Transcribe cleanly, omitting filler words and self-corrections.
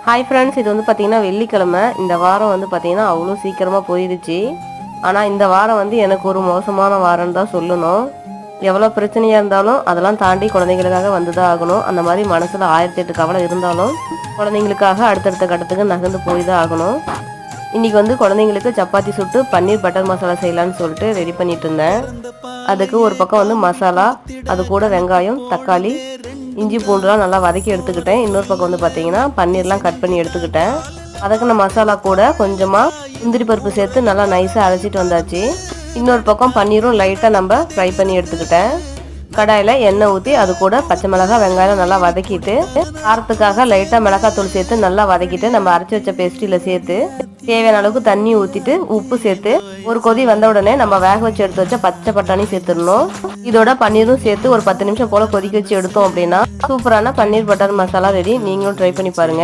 Hi friends, இது வந்து பார்த்தீங்கன்னா வெள்ளிக்கிழமை. இந்த வாரம் வந்து பார்த்தீங்கன்னா அவ்வளோ சீக்கிரமாக போயிடுச்சு. ஆனால் இந்த வாரம் வந்து எனக்கு ஒரு மோசமான வாரம்னு தான் சொல்லணும். எவ்வளோ பிரச்சனையாக இருந்தாலும் அதெல்லாம் தாண்டி குழந்தைங்களுக்காக வந்து தான் ஆகணும். அந்த மாதிரி மனசில் 1008 கவலை இருந்தாலும் குழந்தைங்களுக்காக அடுத்தடுத்த கட்டத்துக்கு நகர்ந்து போய் தான் ஆகணும். இன்றைக்கி வந்து குழந்தைங்களுக்கு சப்பாத்தி சுட்டு பன்னீர் பட்டர் மசாலா செய்யலான்னு சொல்லிட்டு ரெடி பண்ணிட்டு இருந்தேன். அதுக்கு ஒரு பக்கம் வந்து மசாலா, அது கூட வெங்காயம், தக்காளி, இஞ்சி பூண்டுலாம் நல்லா வதக்கி எடுத்துக்கிட்டேன். இன்னொரு பக்கம் வந்து பார்த்தீங்கன்னா பன்னீர்லாம் கட் பண்ணி எடுத்துக்கிட்டேன். வதக்கின மசாலா கூட கொஞ்சமாக முந்திரி பருப்பு சேர்த்து நல்லா நைஸாக அரைச்சிட்டு வந்தாச்சு. இன்னொரு பக்கம் பன்னீரும் லைட்டாக நம்ம ஃப்ரை பண்ணி எடுத்துக்கிட்டேன். கடாயில் எண்ணெய் ஊற்றி அது கூட பச்சை மிளகாய், வெங்காயம் நல்லா வதக்கிட்டு காரத்துக்காக லைட்டாக மிளகாத்தூள் சேர்த்து நல்லா வதக்கிட்டு நம்ம அரைச்சி வச்ச பேஸ்ட்ரியில் சேர்த்து தேவையான அளவுக்கு தண்ணி ஊற்றிட்டு உப்பு சேர்த்து ஒரு கொதி வந்த உடனே நம்ம வேக வச்சு எடுத்து வச்ச பச்சை பட்டாணி சேர்த்துடணும். இதோட பன்னீரும் சேர்த்து ஒரு 10 நிமிஷம் போல் கொதிக்க வச்சு எடுத்தோம் அப்படின்னா சூப்பரான பன்னீர் பட்டர் மசாலா ரெடி. நீங்களும் ட்ரை பண்ணி பாருங்கள்.